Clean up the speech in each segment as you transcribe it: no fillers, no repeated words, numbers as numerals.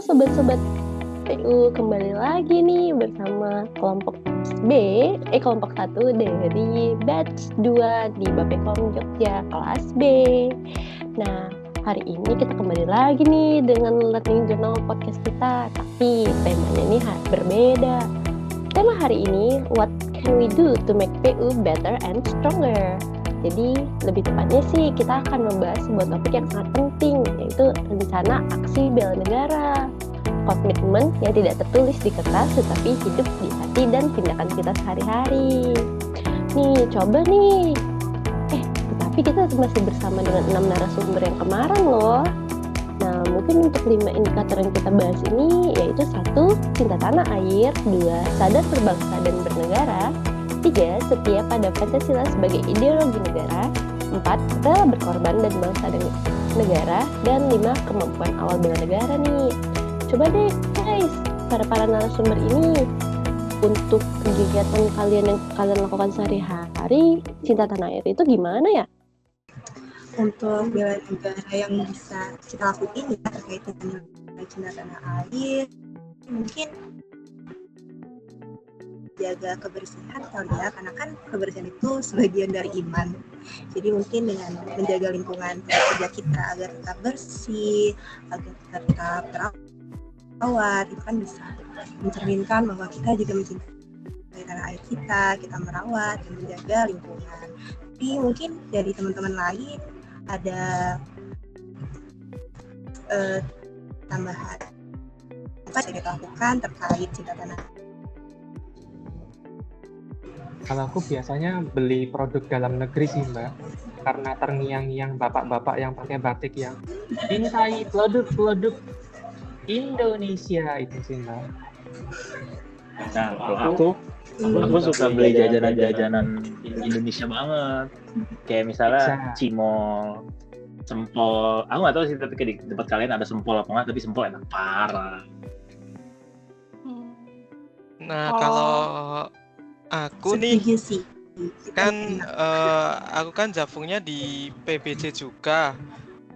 sobat-sobat PU, kembali lagi nih bersama kelompok kelompok 1 dari batch 2 di Bapekom Jogja kelas B. Nah, hari ini kita kembali lagi nih dengan Learning Journal podcast kita, tapi temanya nih berbeda. Tema hari ini, what can we do to make PU better and stronger? Jadi lebih tepatnya sih kita akan membahas sebuah topik yang sangat penting, yaitu rencana aksi bela negara. Komitmen yang tidak tertulis di kertas tetapi hidup di hati dan tindakan kita sehari-hari. Nih, coba nih. Tapi kita masih bersama dengan 6 narasumber yang kemarin loh. Nah, mungkin untuk 5 indikator yang kita bahas ini yaitu 1. Cinta tanah air, 2. Sadar berbangsa dan bernegara, 3. Setia pada Pancasila sebagai ideologi negara, 4. Rela berkorban dan bangsa dan negara, dan 5. Kemampuan awal bela negara nih. Coba deh guys, para narasumber ini, untuk kegiatan kalian yang kalian lakukan sehari-hari, cinta tanah air itu gimana ya? Untuk bela negara yang bisa kita lakuin ya terkait dengan cinta tanah air, mungkin jaga kebersihan kali ya, karena kan kebersihan itu sebagian dari iman. Jadi mungkin dengan menjaga lingkungan kerja kita agar tetap bersih, agar tetap terawat, itu kan bisa mencerminkan bahwa kita juga mencintai tanah air kita merawat dan menjaga lingkungan. Tapi mungkin dari teman-teman lain ada tambahan apa yang kita lakukan terkait cinta tanah. Kalau aku biasanya beli produk dalam negeri sih Mbak, karena terngiang-ngiang bapak-bapak yang pakai batik yang cintai produk-produk Indonesia itu sih Mbak. Nah, kalau aku suka beli jajanan-jajanan Indonesia banget, kayak misalnya cimol, sempol. Aku nggak tahu sih tapi di tempat kalian ada sempol apa nggak, tapi sempol enak parah. Nah, kalau aku nih kan aku kan jafungnya di PBJ juga.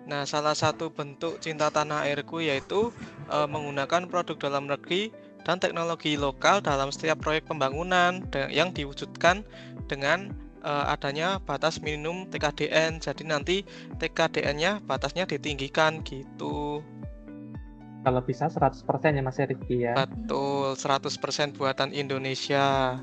Nah, salah satu bentuk cinta tanah airku yaitu menggunakan produk dalam negeri dan teknologi lokal dalam setiap proyek pembangunan yang diwujudkan dengan adanya batas minimum TKDN. Jadi nanti TKDN-nya batasnya ditinggikan gitu. Kalau bisa 100% ya Mas Rifki ya. Betul, 100% buatan Indonesia.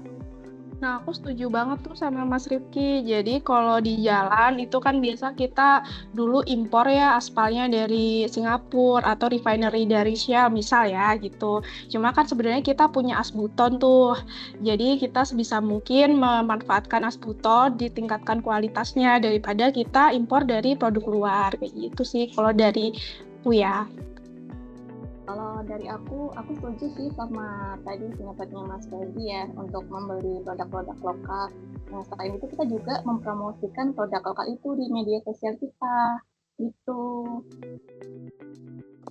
Nah, aku setuju banget tuh sama Mas Rifki. Jadi kalau di jalan itu kan biasa kita dulu impor ya aspalnya dari Singapura atau refinery dari Shell misal ya gitu. Cuma kan sebenarnya kita punya asbuton tuh. Jadi kita sebisa mungkin memanfaatkan asbuton, ditingkatkan kualitasnya daripada kita impor dari produk luar kayak gitu sih. Kalau dari aku ya. Kalau dari aku setuju sih sama tadi pendapatnya Mas Feby ya untuk membeli produk-produk lokal. Nah, selain itu kita juga mempromosikan produk lokal itu di media sosial kita, gitu.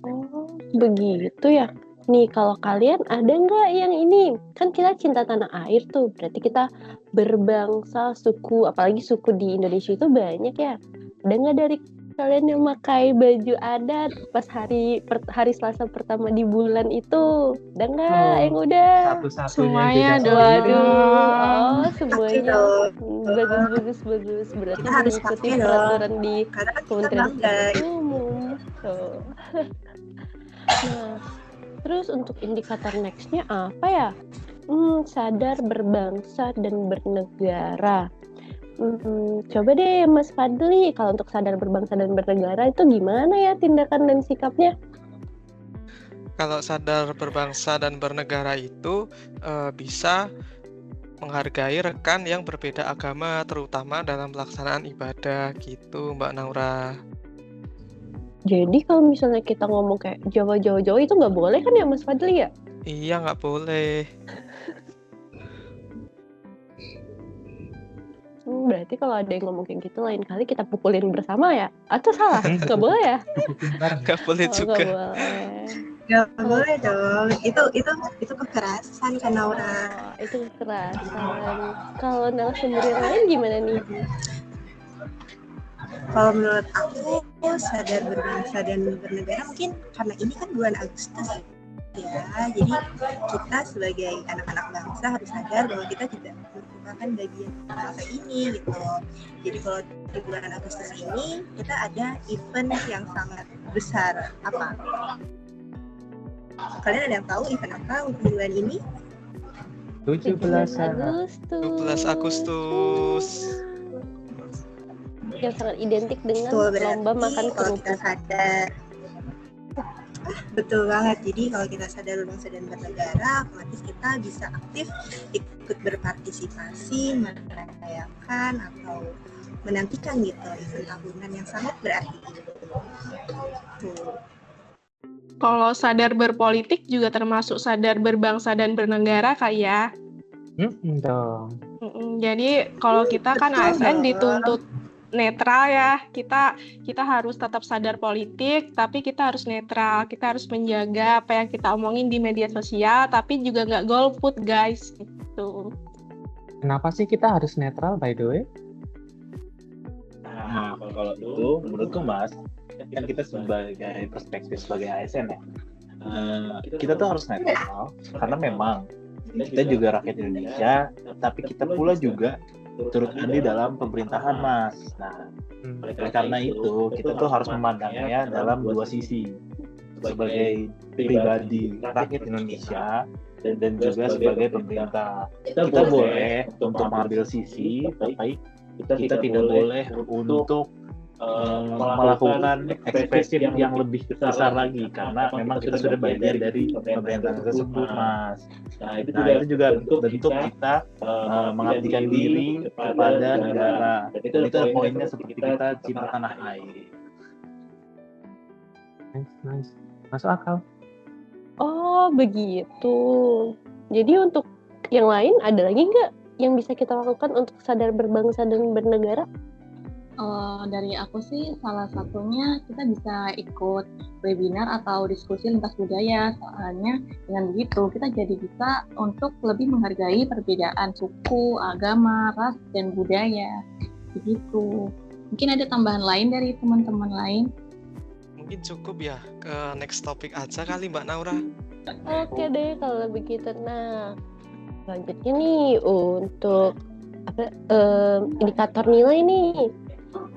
Oh, begitu ya. Nih, kalau kalian ada nggak yang ini? Kan kita cinta tanah air tuh, berarti kita berbangsa, suku, apalagi suku di Indonesia itu banyak ya. Ada nggak dari kalian yang pakai baju adat pas hari Selasa pertama di bulan itu? Ada nggak yang udah? Semuanya Waduh, semuanya bagus. Berarti kita harus mengikuti pakai peraturan di karena kan Kementerian kita Umum. Nah, terus untuk indikator next-nya apa ya? Sadar berbangsa dan bernegara. Coba deh Mas Fadli, kalau untuk sadar berbangsa dan bernegara itu gimana ya tindakan dan sikapnya? Kalau sadar berbangsa dan bernegara itu bisa menghargai rekan yang berbeda agama, terutama dalam pelaksanaan ibadah gitu, Mbak Naura. Jadi kalau misalnya kita ngomong kayak Jawa itu nggak boleh kan ya Mas Fadli ya? Iya, nggak boleh. Berarti kalau ada yang ngomong kayak gitu lain kali kita pukulin bersama ya? Atau salah? Nggak boleh ya? Nggak boleh juga. Nggak boleh dong. Itu kekerasan kan Naura. Itu kekerasan. Kalau narasumber yang lain gimana nih? Kalau menurut aku sadar berbangsa dan bernegara mungkin karena ini kan bulan Agustus ya, jadi kita sebagai anak-anak bangsa harus sadar bahwa kita juga merupakan bagian bangsa ini gitu. Jadi kalau di bulan Agustus ini kita ada event yang sangat besar. Apa? Kalian ada yang tahu event apa untuk bulan ini? 17 Agustus. Yang sangat identik dengan lomba makan kerupuk. Betul banget. Jadi kalau kita sadar berbangsa dan bernegara, otomatis kita bisa aktif ikut berpartisipasi, merayakan atau menantikan gitu event tahunan yang sangat berarti. Tuh. Kalau sadar berpolitik juga termasuk sadar berbangsa dan bernegara kali ya. Dong. Jadi kalau kita kan ASN dituntut netral ya, kita harus tetap sadar politik, tapi kita harus netral, kita harus menjaga apa yang kita omongin di media sosial, tapi juga nggak golput guys, gitu. Kenapa sih kita harus netral by the way? Nah, kalau itu menurutku Mas, kan kita sebagai perspektif sebagai ASN ya, kita tuh harus netral karena memang kita juga rakyat Indonesia, tapi kita pula juga turut andil dalam pemerintahan Mas. Nah, oleh karena itu kita tuh harus memandangnya dalam dua sisi, sebagai pribadi rakyat Indonesia dan juga sebagai pemerintah. Kita boleh untuk mengambil sisi, tapi kita tidak boleh untuk melakukan ekspresi yang lebih besar lagi karena memang kita sudah bagian dari pemerintahan tersebut Mas. Nah itu juga bentuk kita mengabdikan diri kepada negara. Dan itu poinnya seperti kita cinta tanah air. Nice. Masuk akal. Oh begitu. Jadi untuk yang lain ada lagi nggak yang bisa kita lakukan untuk sadar berbangsa dan bernegara? Dari aku sih salah satunya kita bisa ikut webinar atau diskusi lintas budaya. Soalnya dengan begitu kita jadi bisa untuk lebih menghargai perbedaan suku, agama, ras, dan budaya. Begitu. Mungkin ada tambahan lain dari teman-teman lain? Mungkin cukup ya, ke next topic aja kali Mbak Naura. Oke deh kalau begitu. Nah, selanjutnya nih untuk indikator nilai nih.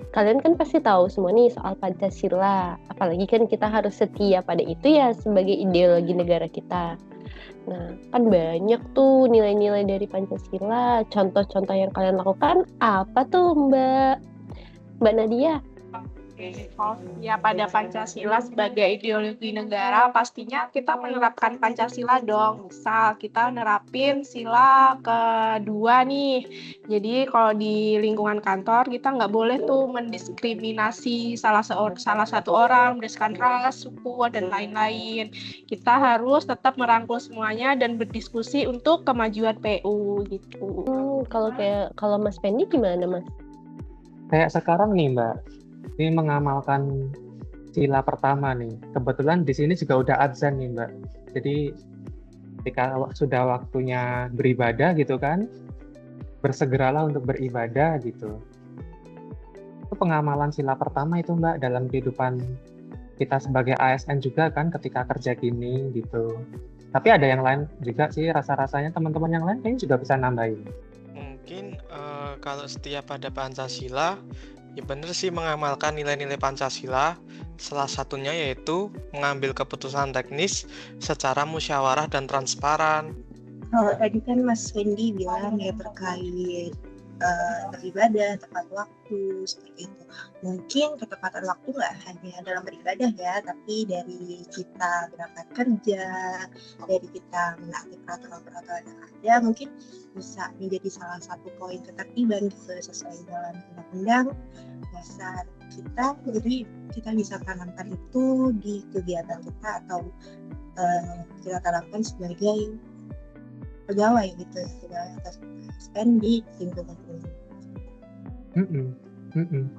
Kalian kan pasti tahu semua nih soal Pancasila. Apalagi kan kita harus setia pada itu ya sebagai ideologi negara kita. Nah, kan banyak tuh nilai-nilai dari Pancasila. Contoh-contoh yang kalian lakukan apa tuh Mbak Nadia? Ya pada Pancasila sebagai ideologi negara pastinya kita menerapkan Pancasila dong. Misal kita nerapin sila kedua nih. Jadi kalau di lingkungan kantor kita nggak boleh tuh mendiskriminasi salah satu orang berdasarkan ras, suku dan lain-lain. Kita harus tetap merangkul semuanya dan berdiskusi untuk kemajuan PU gitu. Kalau Mas Fendi gimana Mas? Kayak sekarang nih Mbak. Ini mengamalkan sila pertama nih. Kebetulan di sini juga udah adzan nih Mbak. Jadi ketika sudah waktunya beribadah gitu kan, bersegeralah untuk beribadah gitu. Itu pengamalan sila pertama itu Mbak dalam kehidupan kita sebagai ASN juga kan ketika kerja gini gitu. Tapi ada yang lain juga sih rasa-rasanya teman-teman yang lain kayaknya juga bisa nambahin. Mungkin kalau setiap pada Pancasila ya benar sih mengamalkan nilai-nilai Pancasila, salah satunya yaitu mengambil keputusan teknis secara musyawarah dan transparan. Kalau tadi kan Mas Fendi bilang ya terkait beribadah tepat waktu seperti itu. Mungkin ketepatan waktu nggak hanya dalam beribadah ya, tapi dari kita berangkat kerja, dari kita menaati peraturan-peraturan yang ada, mungkin bisa menjadi salah satu poin ketertiban gitu sesuai dalam undang-undang dasar kita. Jadi kita bisa tanamkan itu di kegiatan kita atau kita tanamkan sebagai pegawai gitu, pegawai atau SPN di lingkungan ini.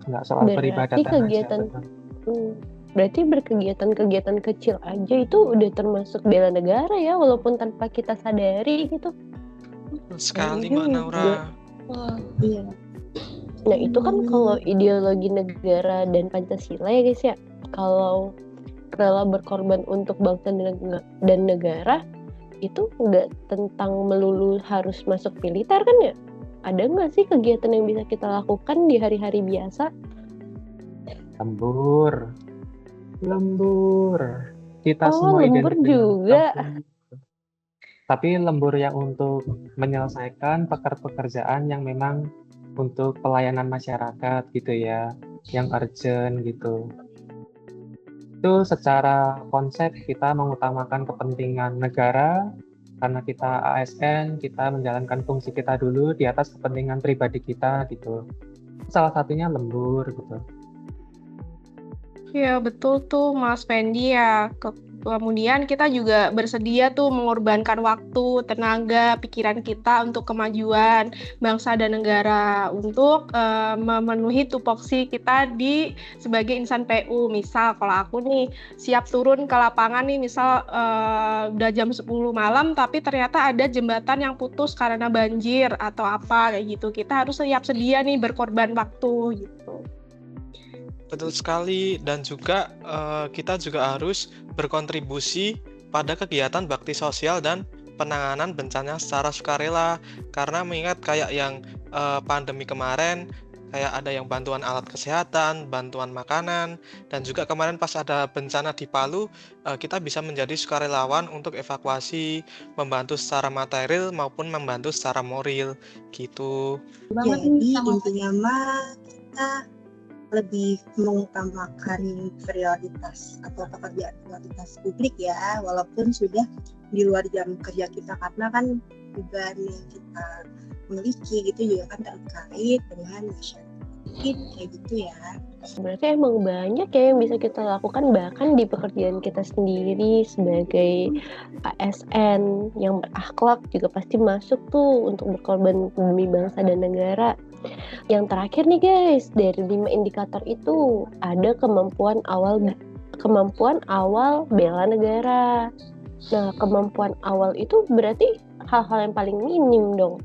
Nggak soal peribadatan kegiatan aja. Berarti berkegiatan-kegiatan kecil aja itu udah termasuk bela negara ya, walaupun tanpa kita sadari gitu. Sekali Mbak Naura. Iya. Nah itu kan kalau ideologi negara dan Pancasila ya guys ya, kalau rela berkorban untuk bangsa dan negara itu nggak tentang melulu harus masuk militer kan ya? Ada nggak sih kegiatan yang bisa kita lakukan di hari-hari biasa? Lembur. Kita semua lembur juga. Tapi lembur yang untuk menyelesaikan pekerjaan yang memang untuk pelayanan masyarakat gitu ya, yang urgent gitu. Itu secara konsep kita mengutamakan kepentingan negara, karena kita ASN, kita menjalankan fungsi kita dulu di atas kepentingan pribadi kita gitu. Salah satunya lembur gitu. Ya betul tuh Mas Fendi ya. Kemudian kita juga bersedia tuh mengorbankan waktu, tenaga, pikiran kita untuk kemajuan bangsa dan negara, untuk memenuhi tupoksi kita sebagai insan PU. Misal kalau aku nih siap turun ke lapangan nih, misal udah jam 10 malam tapi ternyata ada jembatan yang putus karena banjir atau apa kayak gitu. Kita harus siap sedia nih berkorban waktu gitu. Betul sekali, dan juga kita juga harus berkontribusi pada kegiatan bakti sosial dan penanganan bencana secara sukarela. Karena mengingat kayak yang pandemi kemarin, kayak ada yang bantuan alat kesehatan, bantuan makanan, dan juga kemarin pas ada bencana di Palu, kita bisa menjadi sukarelawan untuk evakuasi, membantu secara material maupun membantu secara moral, gitu. Jadi intinya mah kita lebih mengutamakan prioritas atau pekerjaan prioritas publik ya, walaupun sudah di luar jam kerja kita, karena kan beban yang kita miliki gitu juga kan terkait dengan masyarakat kayak gitu ya. Berarti emang banyak ya yang bisa kita lakukan bahkan di pekerjaan kita sendiri sebagai ASN yang berakhlak juga pasti masuk tuh untuk berkorban demi bangsa dan negara. Yang terakhir nih guys, dari 5 indikator itu ada kemampuan awal bela negara. Nah, kemampuan awal itu berarti hal-hal yang paling minim dong.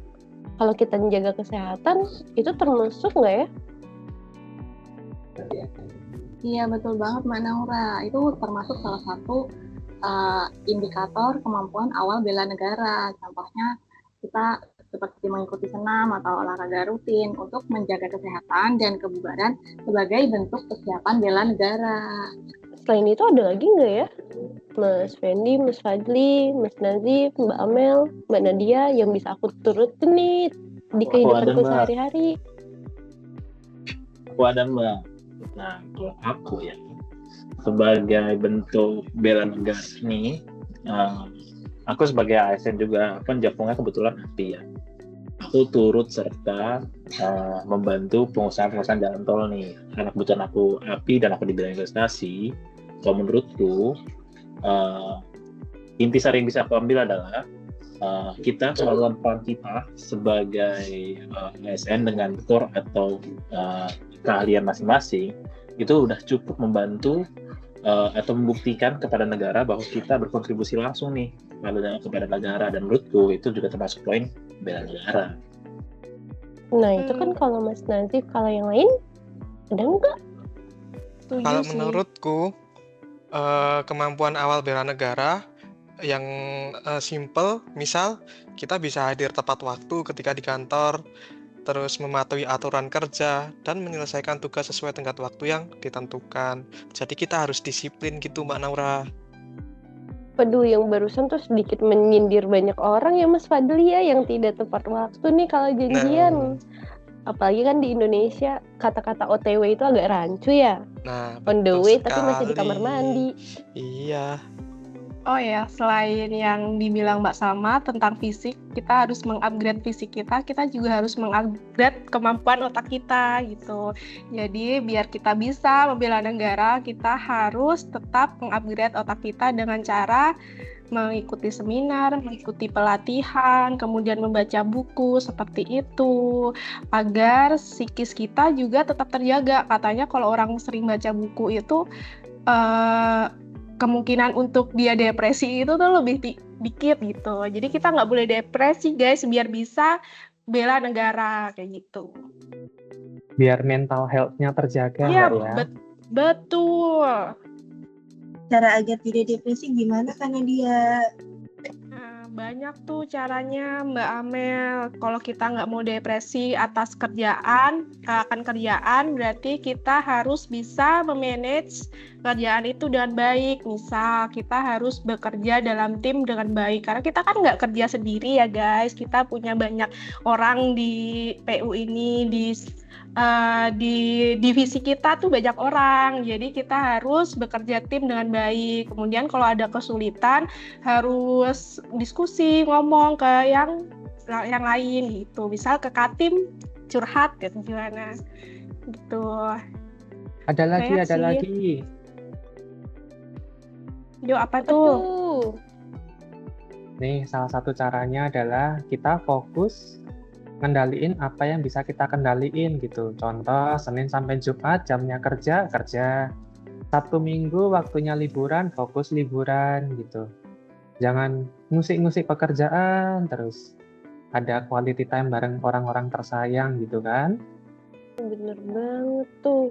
Kalau kita menjaga kesehatan, itu termasuk nggak ya? Iya betul banget Mbak Naura, itu termasuk salah satu indikator kemampuan awal bela negara. Contohnya kita seperti mengikuti senam atau olahraga rutin untuk menjaga kesehatan dan kebugaran sebagai bentuk kesiapan bela negara. Selain itu ada lagi nggak ya? Mas Fendi, Mas Fadli, Mas Nazif, Mbak Amel, Mbak Nadia yang bisa aku turutin nih di kehidupanku sehari-hari? Aku ada Mbak. Nah, kalau aku ya sebagai bentuk bela negara ini, aku sebagai ASN juga kan Javungnya kebetulan API ya. Aku turut serta membantu pengusahaan jalan tol nih. Karena kebetulan aku API dan aku di bidang investasi. Kalau menurutku intisari yang bisa aku ambil adalah kita kemampuan kita sebagai ASN dengan core atau keahlian masing-masing itu udah cukup membantu atau membuktikan kepada negara bahwa kita berkontribusi langsung nih kepada negara, dan menurutku itu juga termasuk poin bela negara. Nah itu kan kalau Mas Nazif, kalau yang lain ada nggak? Kalau menurutku kemampuan awal bela negara yang simple, misal kita bisa hadir tepat waktu ketika di kantor, terus mematuhi aturan kerja dan menyelesaikan tugas sesuai tenggat waktu yang ditentukan. Jadi kita harus disiplin gitu Mbak Naura. Waduh, yang barusan tuh sedikit menyindir banyak orang ya Mas Fadli ya, yang tidak tepat waktu nih kalau janjian. Apalagi kan di Indonesia kata-kata OTW itu agak rancu ya. Nah, on the way tapi masih di kamar mandi. Iya. Oh ya, selain yang dibilang Mbak Salma tentang fisik, kita harus mengupgrade fisik kita juga harus mengupgrade kemampuan otak kita gitu. Jadi biar kita bisa membela negara, kita harus tetap mengupgrade otak kita dengan cara mengikuti seminar, mengikuti pelatihan, kemudian membaca buku seperti itu, agar psikis kita juga tetap terjaga. Katanya kalau orang sering baca buku itu kemungkinan untuk dia depresi itu tuh lebih dikit gitu. Jadi kita nggak boleh depresi guys, biar bisa bela negara kayak gitu. biar mental health-nya terjaga Iya, ya. betul. Cara agar tidak depresi gimana karena dia Nah, banyak tuh caranya Mbak Amel. Kalau kita nggak mau depresi atas kerjaan, akan kerjaan, berarti kita harus bisa memanage kerjaan itu dengan baik. Misal, kita harus bekerja dalam tim dengan baik. Karena kita kan nggak kerja sendiri ya guys. Kita punya banyak orang di PU ini, di divisi kita tuh banyak orang. Jadi kita harus bekerja tim dengan baik. Kemudian kalau ada kesulitan, harus diskusi, ngomong ke yang lain gitu. Misal ke Katim curhat gitu gimana gitu. Ada lagi. Yo, apa tuh? Nih, salah satu caranya adalah kita fokus ngendaliin apa yang bisa kita kendaliin gitu. Contoh, Senin sampai Jumat jamnya kerja. Sabtu Minggu waktunya liburan, fokus liburan gitu. Jangan ngusik-ngusik pekerjaan terus. Ada quality time bareng orang-orang tersayang gitu kan. Bener banget tuh.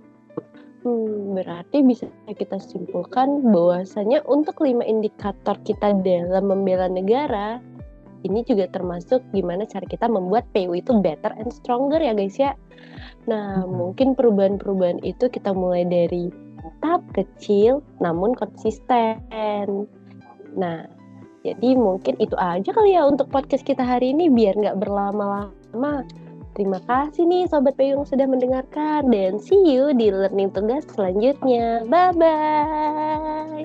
Berarti bisa kita simpulkan bahwasanya untuk 5 indikator kita dalam membela negara, ini juga termasuk gimana cara kita membuat PU itu better and stronger ya guys ya. Nah, mungkin perubahan-perubahan itu kita mulai dari tahap kecil namun konsisten. Nah, jadi mungkin itu aja kali ya untuk podcast kita hari ini biar nggak berlama-lama. Terima kasih nih Sobat PU yang sudah mendengarkan dan see you di learning tugas selanjutnya. Bye-bye!